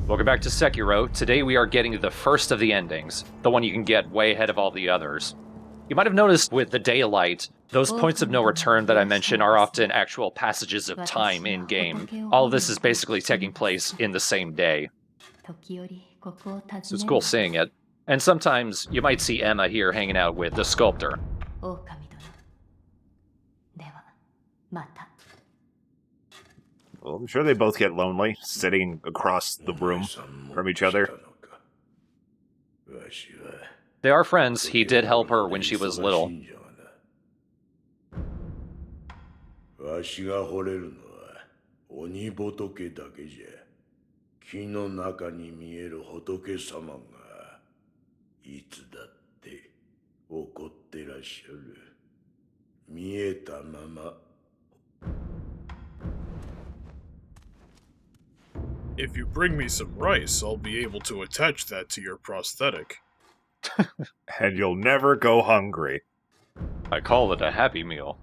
Welcome back to Sekiro. Today we are getting the first of the endings, the one you can get way ahead of all the others. You might have noticed with the daylight, those points of no return that I mentioned are often actual passages of time in-game. All of this is basically taking place in the same day. So it's cool seeing it. And sometimes you might see Emma here hanging out with the sculptor. Well, I'm sure they both get lonely, sitting across the room from each other. They are friends. He did help her when she was little. If you bring me some rice, I'll be able to attach that to your prosthetic. And you'll never go hungry. I call it a happy meal.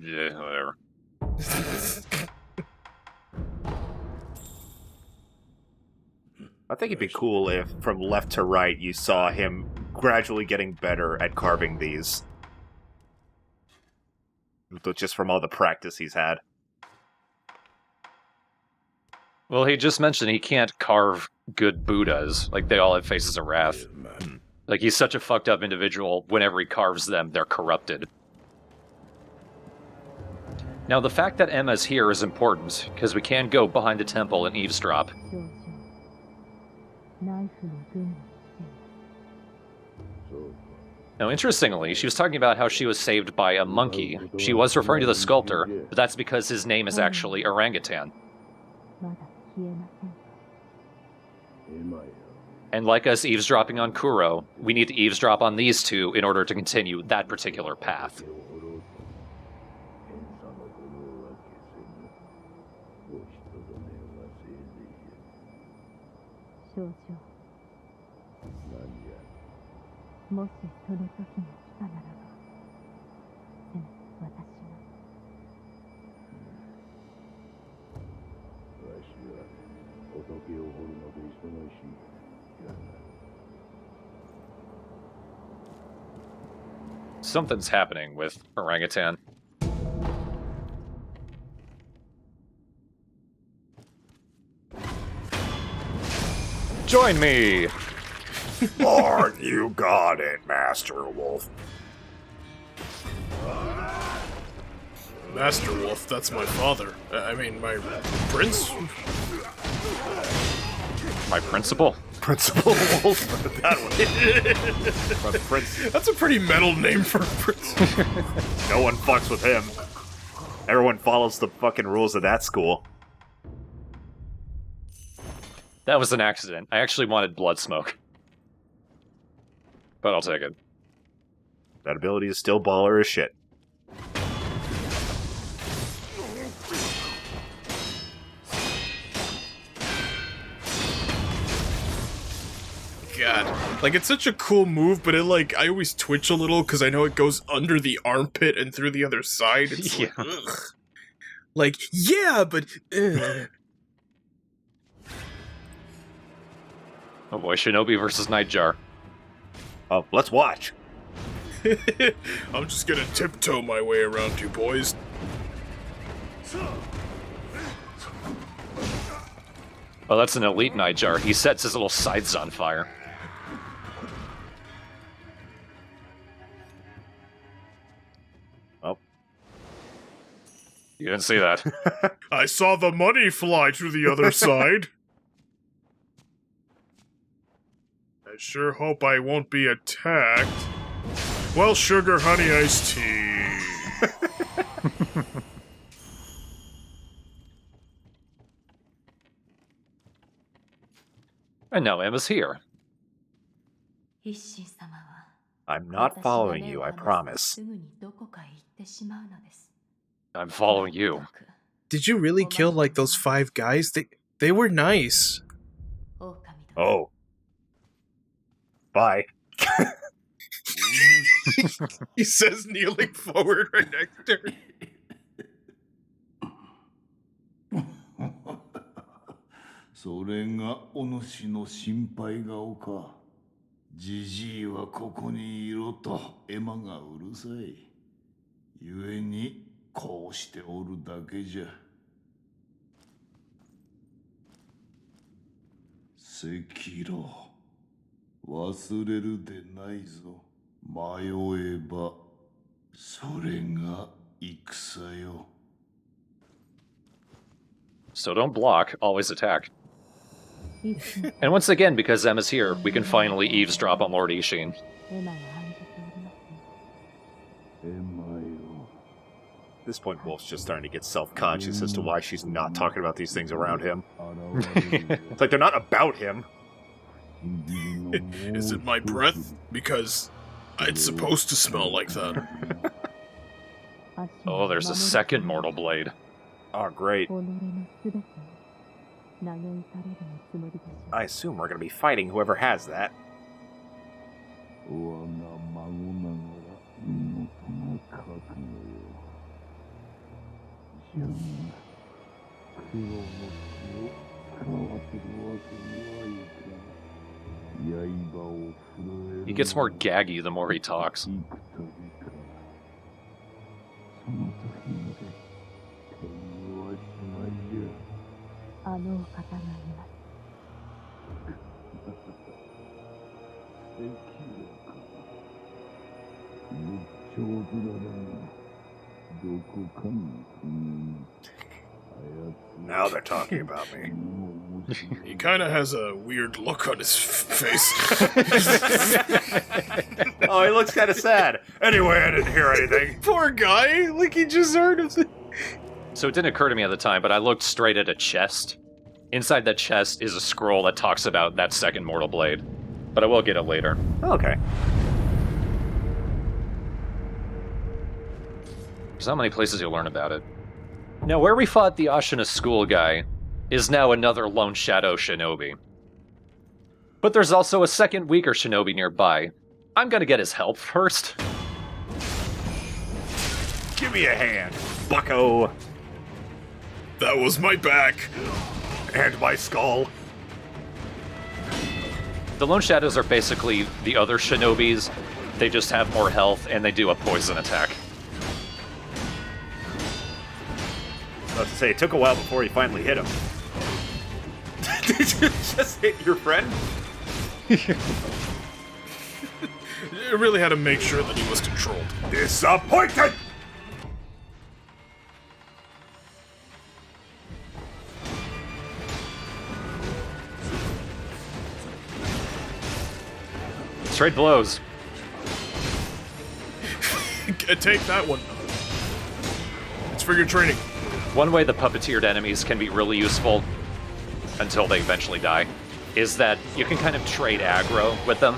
Yeah, whatever. I think it'd be cool if, from left to right, you saw him gradually getting better at carving these. Just from all the practice he's had. Well, he just mentioned he can't carve good Buddhas. Like, they all have faces of wrath. Like, he's such a fucked up individual, whenever he carves them, they're corrupted. Now, the fact that Emma's here is important, because we can go behind the temple and eavesdrop. Now, interestingly, she was talking about how she was saved by a monkey. She was referring to the sculptor, but that's because his name is actually Orangutan. And like us eavesdropping on Kuro, we need to eavesdrop on these two in order to continue that particular path. Something's happening with Orangutan. Join me! Lord, you got it, Master Wolf. Master Wolf, that's my father. I mean, my prince? My principal? Principal Wolf? That one. Prince. That's a pretty metal name for a prince. No one fucks with him. Everyone follows the fucking rules of that school. That was an accident. I actually wanted blood smoke. But I'll take it. That ability is still baller as shit. God. Like, it's such a cool move, but I always twitch a little because I know it goes under the armpit and through the other side. It's yeah. like, ugh. Like, yeah, but... Oh boy, Shinobi versus Nightjar. Oh, let's watch. I'm just gonna tiptoe my way around you boys. Oh, that's an elite Nightjar. He sets his little sides on fire. Oh. You didn't see that. I saw the money fly to the other side. I sure hope I won't be attacked. Well, sugar, honey, iced tea. And now Emma's here. I'm not following you, I promise. I'm following you. Did you really kill, like, those 5 guys? They were nice. Oh. Bye. He says, kneeling forward right next to her. それがお主の心配顔か。じじいはここにいろとエマがうるさい。ゆえにこうしておるだけじゃ。Sekiro、忘れるでないぞ。迷えばそれが戦よ。So don't block, always attack. And once again, because Emma's here, we can finally eavesdrop on Lord Isshin. エマよ。 At this point, Wolf's just starting to get self-conscious as to why she's not talking about these things around him. It's like they're not about him. Is it my breath? Because it's supposed to smell like that. Oh, there's a second mortal blade. Oh, great. I assume we're going to be fighting whoever has that. 我が孫ながら妹の覚悟よ。じゃが黒の血を使わせるわけにはいかん。刃を震える He gets more gaggy the more he talks. 幾度かその時まで天狗はしまいじゃ。あのお方がいます。関よか。仏頂面だが、どこかに不明。 Now they're talking about me. He kind of has a weird look on his face. Oh, he looks kind of sad. Anyway, I didn't hear anything. Poor guy, like he just heard of it. So it didn't occur to me at the time, but I looked straight at a chest. Inside that chest is a scroll that talks about that second mortal blade. But I will get it later. Okay. There's not many places you'll learn about it. Now, where we fought the Ashina school guy is now another lone shadow shinobi. But there's also a second weaker shinobi nearby. I'm gonna get his help first. Give me a hand, bucko. That was my back. And my skull. The lone shadows are basically the other shinobis. They just have more health and they do a poison attack. I was to say, it took a while before he finally hit him. Did you just hit your friend? It really had to make sure that he was controlled. Disappointed! Straight blows. Take that one. It's for your training. One way the puppeteered enemies can be really useful, until they eventually die, is that you can kind of trade aggro with them.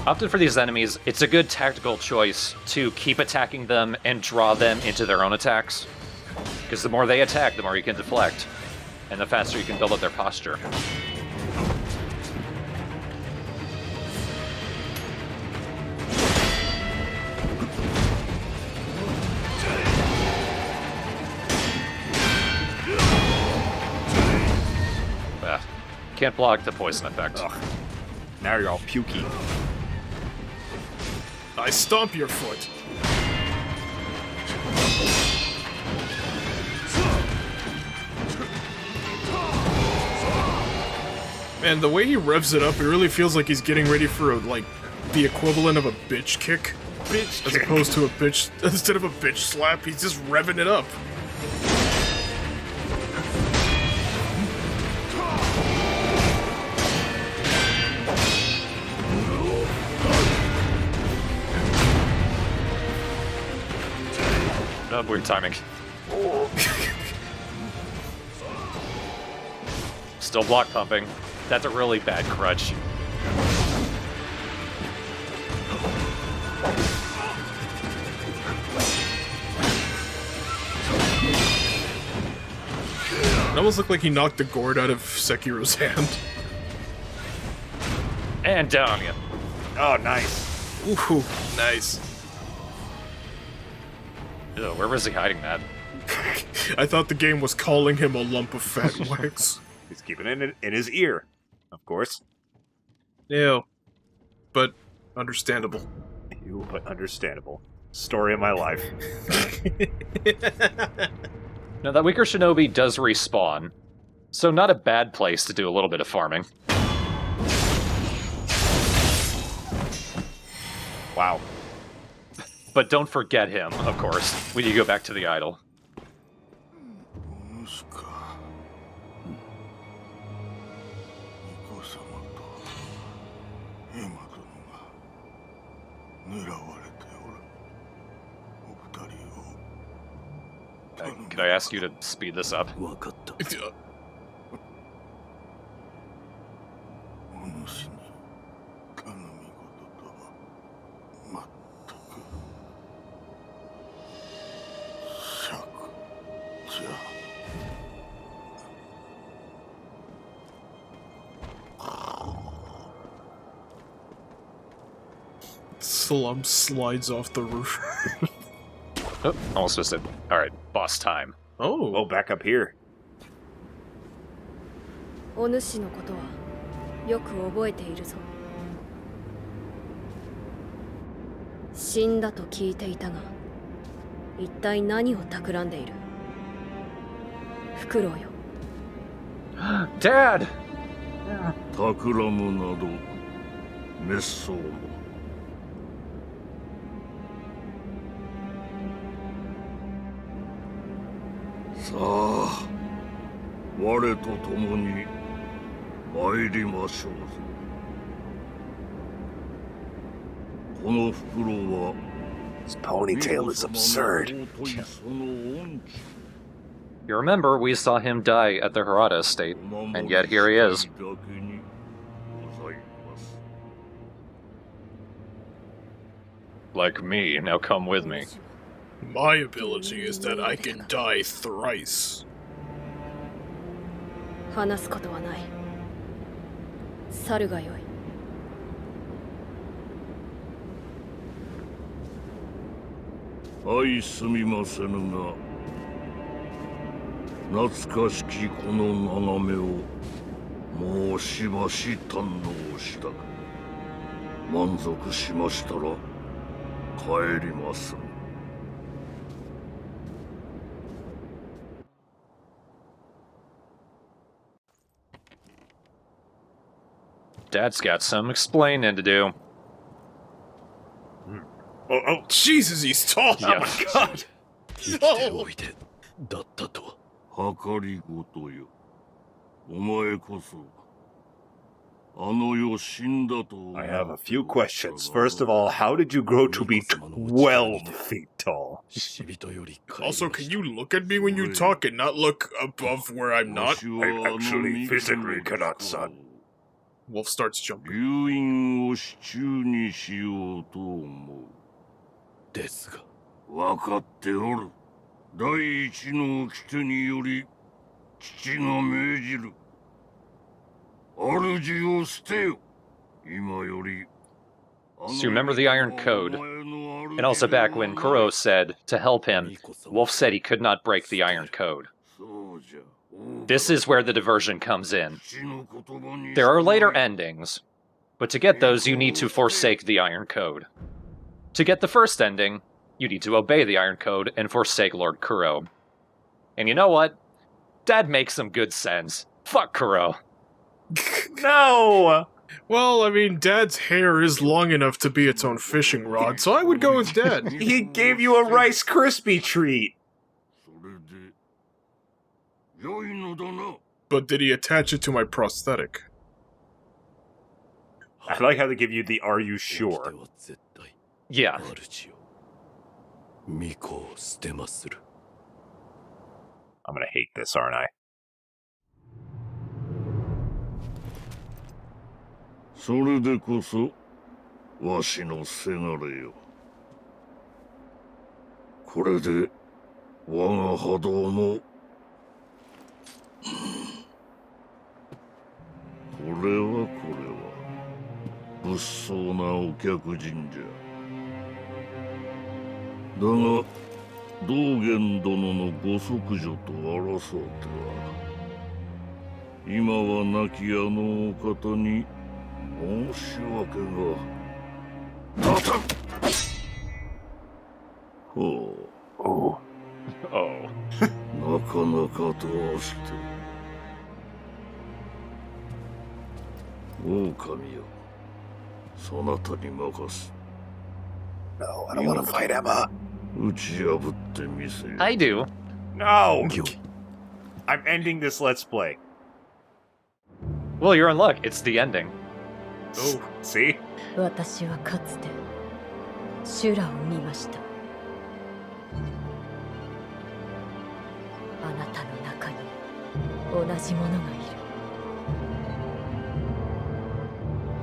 Often for these enemies, it's a good tactical choice to keep attacking them and draw them into their own attacks. Because the more they attack, the more you can deflect, and the faster you can build up their posture. Can't block the poison effect. Ugh. Now you're all pukey. I stomp your foot. Man, the way he revs it up, it really feels like he's getting ready for the equivalent of a bitch kick. Bitch As kick. opposed to a bitch, instead of a bitch slap, he's just revving it up. Oh, weird timing. Still block pumping. That's a really bad crutch. It almost looked like he knocked the gourd out of Sekiro's hand. And down you. Oh, nice. Ooh, nice. Ew, where was he hiding that? I thought the game was calling him a lump of fat wax. He's keeping it in his ear, of course. Ew. But understandable. Ew, but understandable. Story of my life. Now, that weaker shinobi does respawn, so not a bad place to do a little bit of farming. Wow. But don't forget him, of course, when you go back to the idol. Can I ask you to speed this up? Slum slides off the roof. Oh, almost missed it. Alright, boss time. Oh, back up here. お主のことはよく覚えているぞ。死んだと聞いていたが、一体何を企んでいる？フクロウよ。Dad! 企むなど滅相も。さあ、我と共に参りましょうぞ。この袋は His ponytail is absurd. You remember, we saw him die at the Hirata estate, and yet here he is. Like me, now come with me. My ability is that I can die thrice. 話すことはない。去るがよい。はい、すみませぬが、懐かしきこの眺めをもうしばし堪能した。満足しましたら帰ります。Dad's got some explaining to do. Oh, Jesus, he's tall! Yeah. oh my god! 生きておいでだったとは。計りごとよ。お前こそあの世死んだと。I have a few questions. First of all, how did you grow to be 12 feet tall? Also, can you look at me when you talk and not look above where I'm not? I actually physically cannot, son. Wolf starts jumping. 留飲を手中にしようと思う。ですが、分かっておる。第一の掟により、父が命じる。主を捨てよ。今より。 So you remember the Iron Code, and also back when Kuro said to help him, Wolf said he could not break the Iron Code. This is where the diversion comes in. There are later endings, but to get those you need to forsake the Iron Code. To get the first ending, you need to obey the Iron Code and forsake Lord Kuro. And you know what? Dad makes some good sense. Fuck Kuro. No! Well, I mean, Dad's hair is long enough to be its own fishing rod, so I would go with Dad. He gave you a Rice Krispie treat! But did he attach it to my prosthetic? I like how they give you the "Are you sure?" Yeah. I'm gonna hate this, aren't I? それでこそわしのせがれよ。これで我が波動もこれは物騒なお客人じゃ。だが道元殿のご息女と争うては今は亡きあのお方に申し訳が立たん。ほう、 Oh. Oh. なかなかとして。狼よ、そなたに任す。 No, I don't want to fight Emma. 打ち破ってみせよ。 I do. No! I'm ending this Let's Play. Well, you're in luck. It's the ending. Oh. See? 私はかつて修羅を見ました。あなたの中に同じものがいる。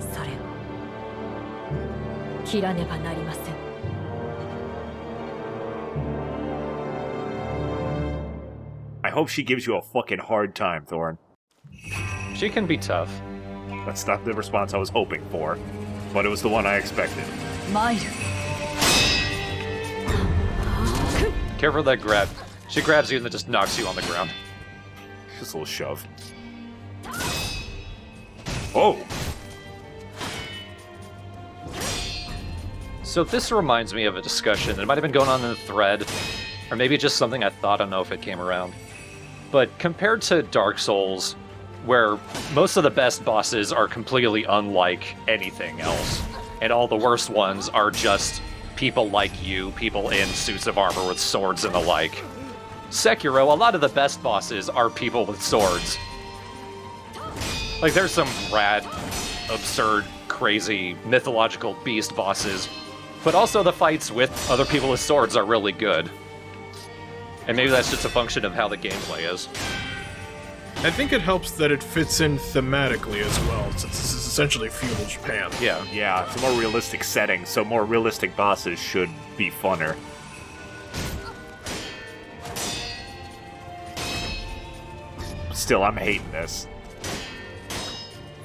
それを切らねばなりません。I hope she gives you a fucking hard time, Thorn. She can be tough. That's not the response I was hoping for, but it was the one I expected. マイル。 Careful of that grab. She grabs you and then just knocks you on the ground. Just a little shove. Oh! So this reminds me of a discussion that might have been going on in the thread, or maybe just something I thought. I don't know if it came around. But compared to Dark Souls, where most of the best bosses are completely unlike anything else, and all the worst ones are just people like you, people in suits of armor with swords and the like. Sekiro, a lot of the best bosses are people with swords. Like, there's some rad, absurd, crazy, mythological beast bosses, but also the fights with other people with swords are really good. And maybe that's just a function of how the gameplay is. I think it helps that it fits in thematically as well, since this is essentially feudal Japan. Yeah. Yeah, it's a more realistic setting, so more realistic bosses should be funner. Still, I'm hating this.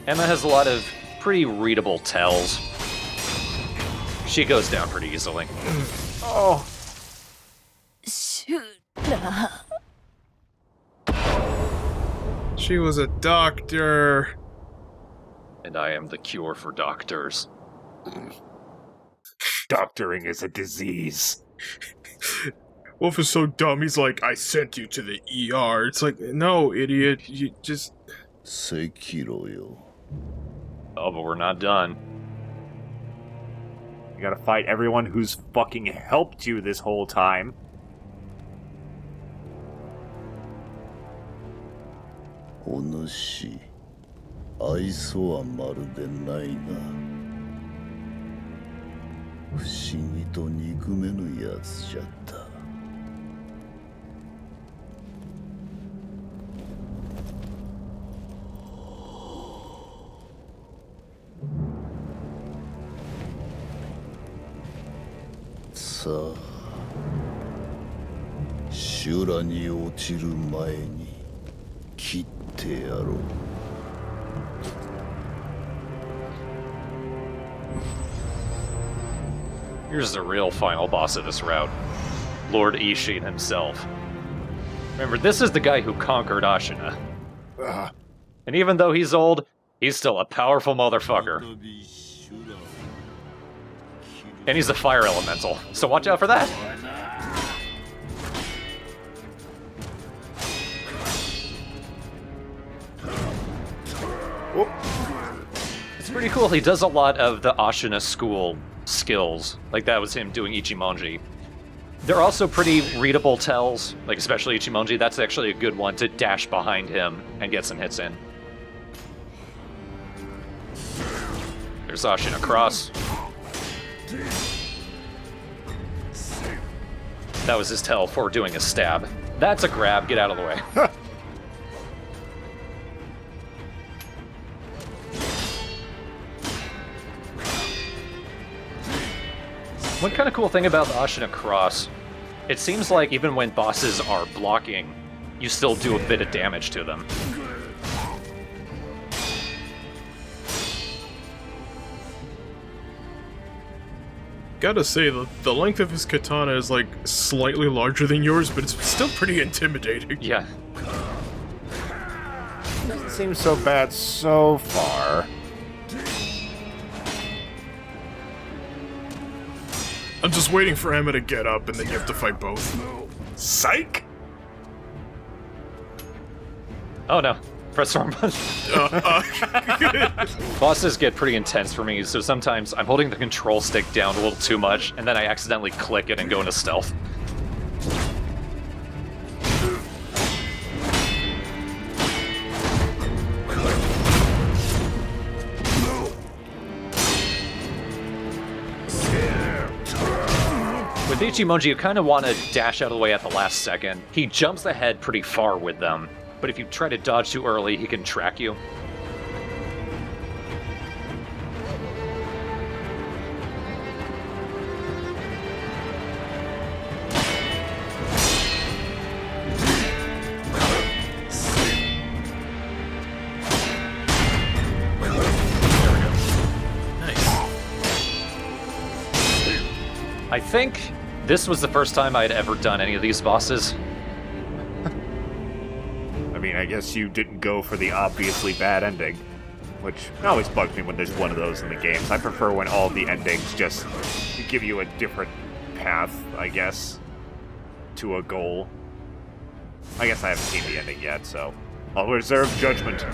Emma has a lot of pretty readable tells. She goes down pretty easily. Oh. 修羅。 She was a doctor. And I am the cure for doctors. Doctoring is a disease. Wolf is so dumb, he's like, I sent you to the ER. It's like, no, idiot, you just... Sekiro yo. Oh, but we're not done. You gotta fight everyone who's fucking helped you this whole time. Onushi, 愛想はまるでないが、不思議と憎めぬやつじゃった。さあ、修羅に落ちる前に切ってやろう。Here's the real final boss of this route. Lord Isshin himself. Remember, this is the guy who conquered Ashina. And even though he's old, he's still a powerful motherfucker. And he's a fire elemental, so watch out for that. It's pretty cool. He does a lot of the Ashina school skills. Like, that was him doing Ichimonji. They're also pretty readable tells, like especially Ichimonji. That's actually a good one to dash behind him and get some hits in. There's Ashina cross. That was his tell for doing a stab. That's a grab. Get out of the way. One kind of cool thing about the Ashina cross, it seems like even when bosses are blocking, you still do a bit of damage to them. Gotta say, the length of his katana is like slightly larger than yours, but it's still pretty intimidating. Yeah. Doesn't seem so bad so far. I'm just waiting for Emma to get up, and then you have to fight both. Psych! Oh no. Press the wrong button. Bosses get pretty intense for me, so sometimes I'm holding the control stick down a little too much, and then I accidentally click it and go into stealth. With Ichimonji, you kind of want to dash out of the way at the last second. He jumps ahead pretty far with them, but if you try to dodge too early, he can track you. I think this was the first time I'd ever done any of these bosses. I mean, I guess you didn't go for the obviously bad ending, which always bugs me when there's one of those in the games. I prefer when all the endings just give you a different path, I guess, to a goal. I guess I haven't seen the ending yet, so I'll reserve judgment.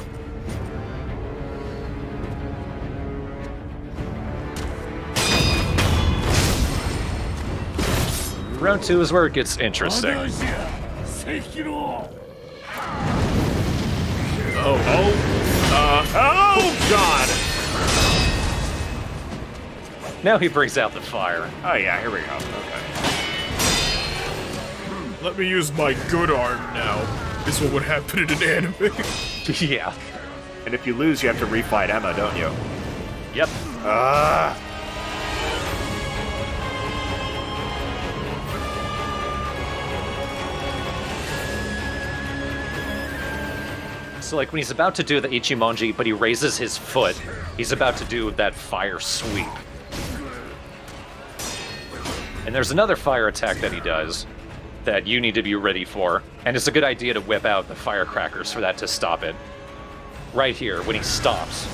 Round 2 is where it gets interesting. Sekiro! Oh, God! Now he brings out the fire. Oh, yeah, here we go. Okay. Let me use my good arm now. Is what would happen in an anime. Yeah. And if you lose, you have to refight Emma, don't you? Yep. So, like, when he's about to do the Ichimonji, but he raises his foot, he's about to do that fire sweep. And there's another fire attack that he does that you need to be ready for, and it's a good idea to whip out the firecrackers for that to stop it. Right here, when he stops.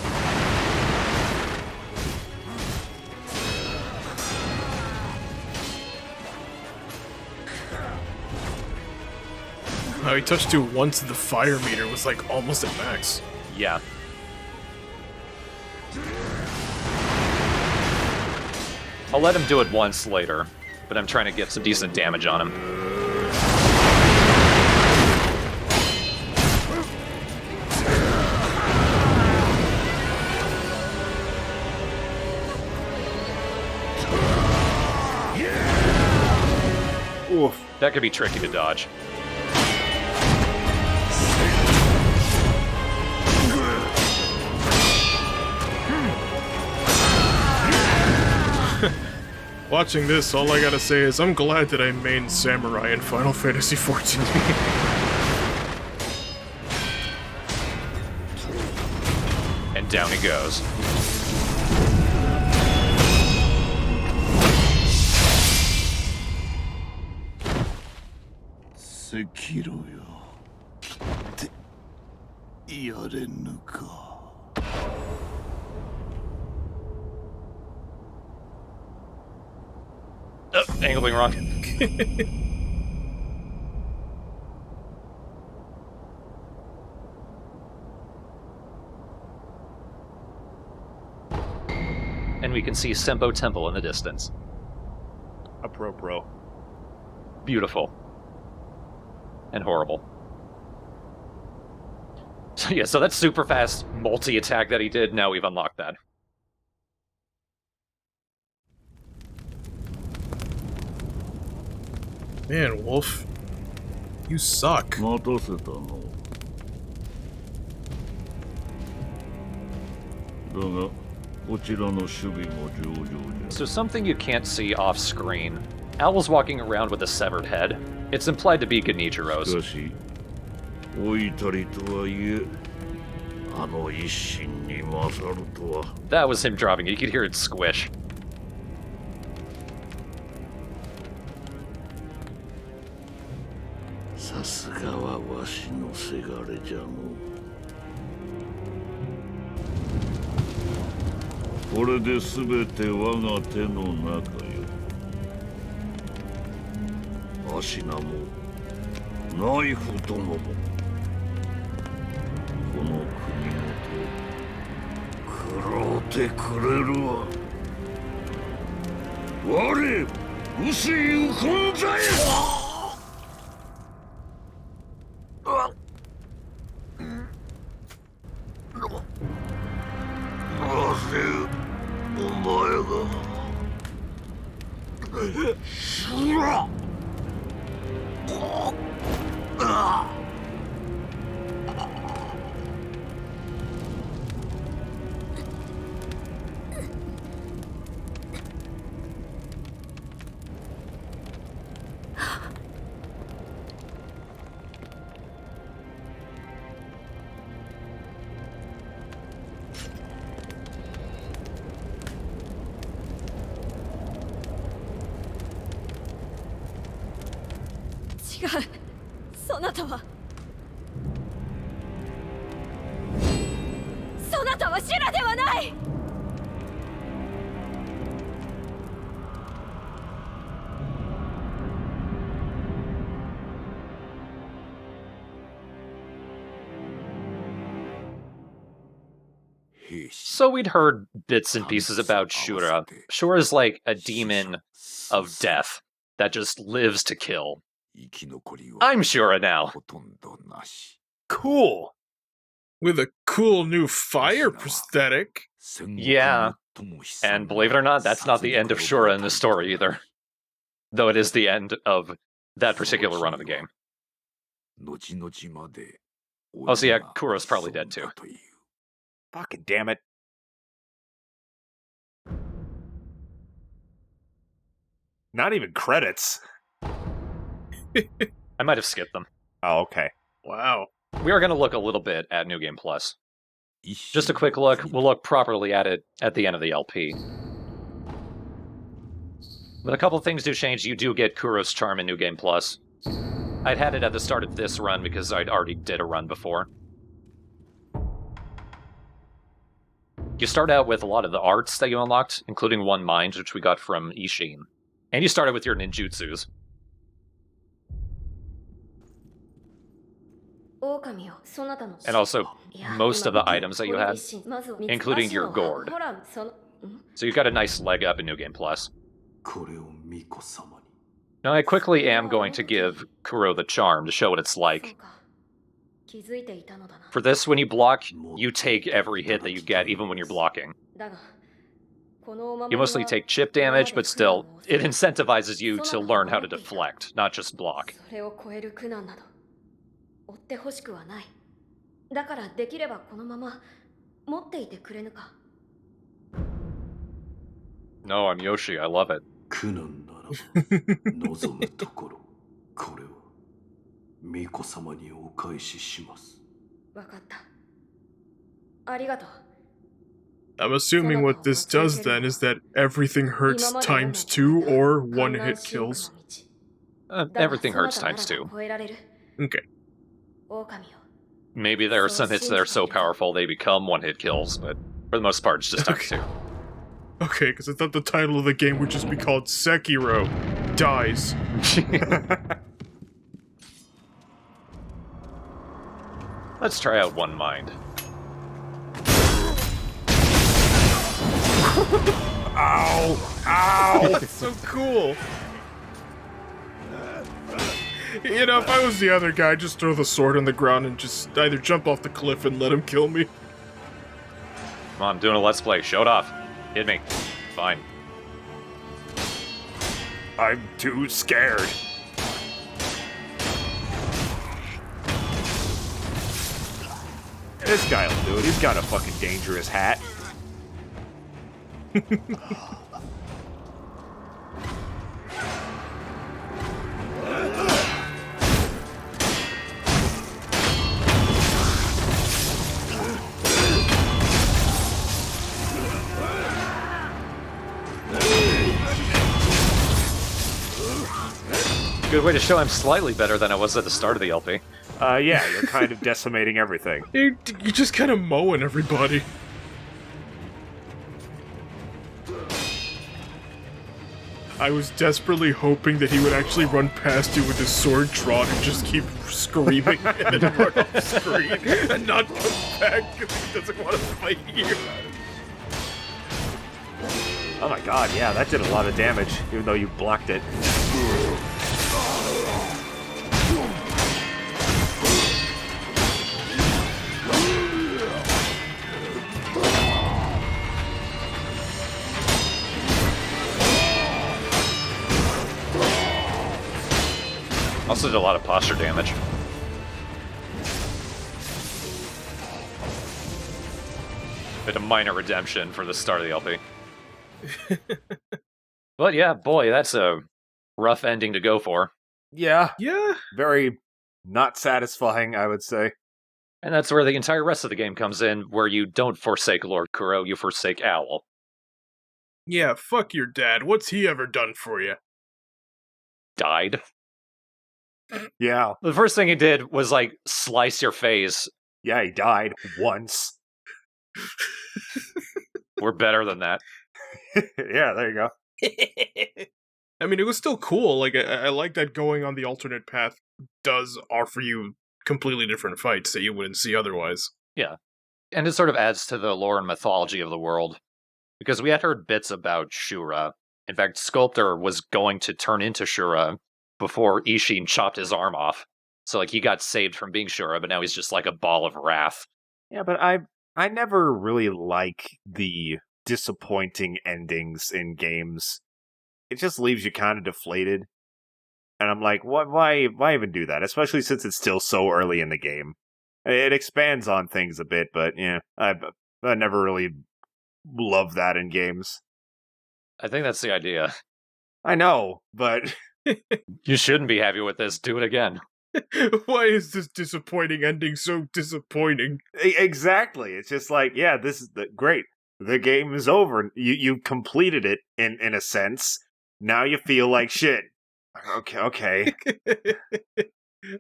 How he touched you once, the fire meter was like almost at max. Yeah. I'll let him do it once later, but I'm trying to get some decent damage on him. Oof. That could be tricky to dodge. Watching this, all I gotta say is I'm glad that I mained Samurai in Final Fantasy XIV. And down he goes. Sekiro よ。ってやれぬか。Angling wrong. And we can see Sembo Temple in the distance. Apropos. Beautiful. And horrible. So yeah, so that's super fast multi-attack that he did. Now we've unlocked that. Man, Wolf, you suck. 待たせたの。だが、こちらの守備も上々じ So something you can't see off screen. Owl's walking around with a severed head. It's implied to be ゃ。し Genichiro's. かし、老いたりとはいえ、あの一心に勝るとは。 That was him dropping it. You could hear it squish. すがはわしのせがれじゃの。これで全て我が手の中よ。足名もナイフ殿もこの国元食ろうてくれるわ。我薄いウコンザイ。なぜお前がシュラ。違う、そなたはそなたはシュラではない。So we'd heard bits and pieces about Shura. Shura's like a demon of death that just lives to kill. I'm Shura now. Cool. With a cool new fire prosthetic. Yeah. And believe it or not, that's not the end of Shura in the story either. Though it is the end of that particular run of the game. Oh, so yeah, Kuro's probably dead too. Fucking damn it. Not even credits. I might have skipped them. Oh, okay. Wow. We are going to look a little bit at New Game Plus. Just a quick look. We'll look properly at it at the end of the LP. But a couple things do change. You do get Kuro's Charm in New Game Plus. I'd had it at the start of this run because I'd already did a run before. You start out with a lot of the arts that you unlocked, including One Mind, which we got from Isshin. And you started with your ninjutsus. And also, most of the items that you had, including your gourd. So you've got a nice leg up in New Game Plus. Now I quickly am going to give Kuro the charm to show what it's like. For this, when you block, you take every hit that you get, even when you're blocking. You mostly take chip damage, but still, it incentivizes you to learn how to deflect, not just block. No, I'm Yoshi, I love it. I'm assuming what this does then is that everything hurts times 2 or one hit kills. Everything hurts times 2. Okay. Maybe there are some hits that are so powerful they become one-hit kills, but for the most part it's just times 2. Okay, because I thought the title of the game would just be called Sekiro Dies. Let's try out One Mind. Ow! Ow! That's so cool! You know, if I was the other guy, I'd just throw the sword on the ground and just either jump off the cliff and let him kill me. Come on, I'm doing a Let's Play. Show it off. Hit me. Fine. I'm too scared. This guy'll do it. He's got a fucking dangerous hat. Good way to show I'm slightly better than I was at the start of the LP. Yeah, you're kind of decimating everything. You're just kind of mowing everybody. I was desperately hoping that he would actually run past you with his sword drawn and just keep screaming and then run off screen and not come back because he doesn't want to fight you. Oh my god, yeah, that did a lot of damage, even though you blocked it. Also did a lot of posture damage. Bit of minor redemption for the start of the LP. But yeah, boy, that's a rough ending to go for. Yeah, Yeah. very not satisfying, I would say. And that's where the entire rest of the game comes in, where you don't forsake Lord Kuro, you forsake Owl. Yeah, fuck your dad. What's he ever done for you? Died. Yeah, The first thing he did was, like, slice your face. yeah, he died once. We're better than that. Yeah, there you go. I mean, it was still cool. Like, I like that going on the alternate path does offer you completely different fights that you wouldn't see otherwise. And it sort of adds to the lore and mythology of the world. Because we had heard bits about Shura. In fact, Sculptor was going to turn into Shura before Isshin chopped his arm off. So, like, he got saved from being Shura, but now he's just like a ball of wrath. Yeah, but I never really like the disappointing endings in games. It just leaves you kind of deflated. And I'm like, why even do that? Especially since it's still so early in the game. It expands on things a bit, but yeah, I never really love that in games. I think that's the idea. I know, but You shouldn't be happy with this. Do it again. Why is this disappointing ending so disappointing? exactly. It's just like, yeah, this is great. The game is over. You completed it in a sense. Now you feel like shit. Okay.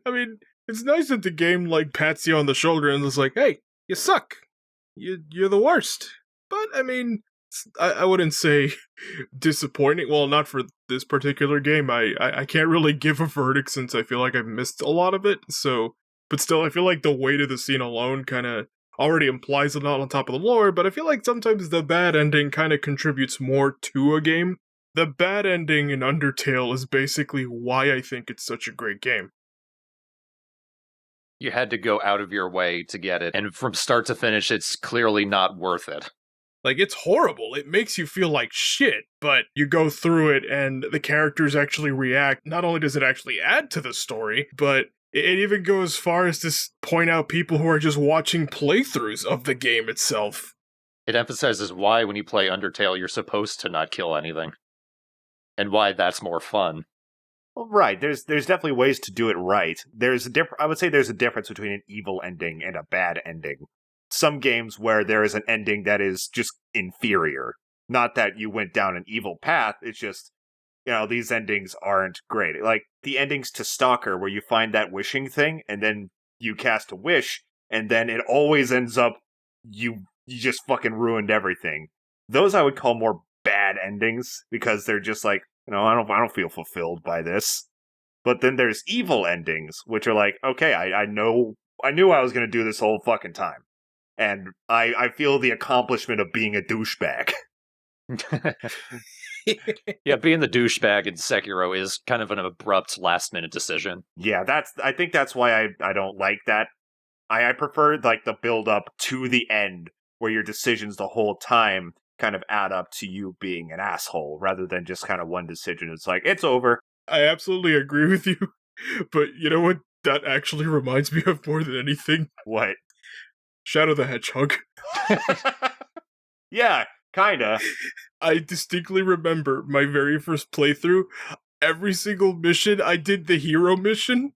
I mean, it's nice that the game like pats you on the shoulder and is like, "Hey, you suck. You're the worst." But I mean, I wouldn't say disappointing. Well, not for this particular game. I can't really give a verdict since I feel like I've missed a lot of it. So, but still, I feel like the weight of the scene alone kind of already implies a lot on top of the lore. But I feel like sometimes the bad ending kind of contributes more to a game. The bad ending in Undertale is basically why I think it's such a great game. You had to go out of your way to get it, and from start to finish, it's clearly not worth it. Like, it's horrible. It makes you feel like shit, but you go through it and the characters actually react. Not only does it actually add to the story, but it even goes as far as to point out people who are just watching playthroughs of the game itself. It emphasizes why, when you play Undertale, you're supposed to not kill anything. And why that's more fun. Well, right. There's definitely ways to do it right. I would say there's a difference between an evil ending and a bad ending. Some games where there is an ending that is just inferior. Not that you went down an evil path, it's just, these endings aren't great. Like, the endings to Stalker, where you find that wishing thing, and then you cast a wish, and then it always ends up, you just fucking ruined everything. Those I would call more bad endings, because they're just like, I don't feel fulfilled by this. But then there's evil endings, which are like, okay, I knew I was going to do this whole fucking time. And I feel the accomplishment of being a douchebag. Yeah, being the douchebag in Sekiro is kind of an abrupt last-minute decision. Yeah, I think that's why I don't like that. I prefer, like, the build-up to the end, where your decisions the whole time kind of add up to you being an asshole, rather than just kind of one decision. It's like, it's over. I absolutely agree with you, but you know what that actually reminds me of more than anything? What? Shadow the Hedgehog. Yeah, kinda. I distinctly remember my very first playthrough. Every single mission, I did the hero mission.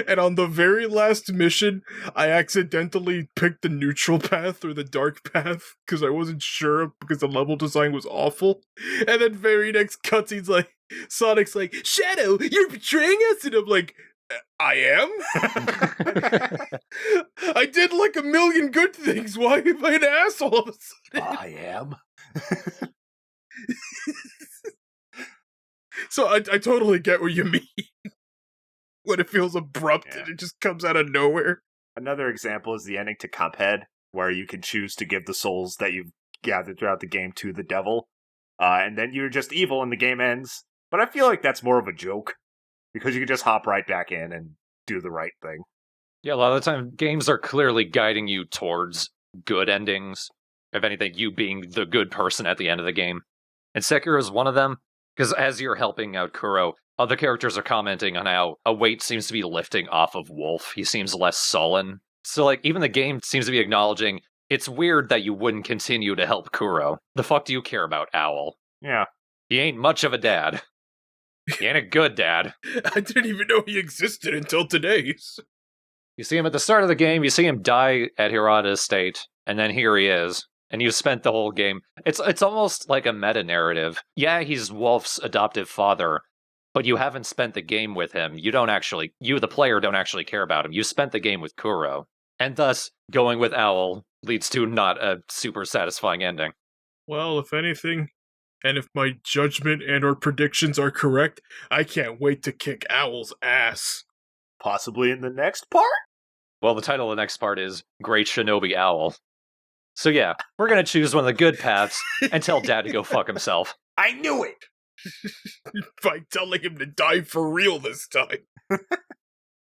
And on the very last mission, I accidentally picked the neutral path or the dark path because I wasn't sure because the level design was awful. And then very next cutscene's like, Sonic's like, Shadow, you're betraying us, and I'm like, I am? I did like a million good things. Why am I an asshole all of a sudden? I am. So I totally get what you mean. When it feels abrupt Yeah. and it just comes out of nowhere. Another example is the ending to Cuphead, where you can choose to give the souls that you've gathered throughout the game to the devil, and then you're just evil and the game ends. But I feel like that's more of a joke, because you can just hop right back in and do the right thing. Yeah, a lot of the time, games are clearly guiding you towards good endings. If anything, you being the good person at the end of the game. And Sekiro is one of them, because as you're helping out Kuro, other characters are commenting on how a weight seems to be lifting off of Wolf. He seems less sullen. So, like, even the game seems to be acknowledging it's weird that you wouldn't continue to help Kuro. The fuck do you care about Owl? Yeah. He ain't much of a dad. He ain't a good dad. I didn't even know he existed until today. You see him at the start of the game, you see him die at Hirata Estate, and then here he is. And you've spent the whole game. It's almost like a meta-narrative. Yeah, he's Wolf's adoptive father, but you haven't spent the game with him. You, the player, don't actually care about him. You spent the game with Kuro. And thus, going with Owl leads to not a super satisfying ending. Well, if anything, and if my judgment and or predictions are correct, I can't wait to kick Owl's ass. Possibly in the next part? Well, the title of the next part is Great Shinobi Owl. So yeah, we're gonna choose one of the good paths and tell Dad to go fuck himself. I knew it! By telling him to die for real this time.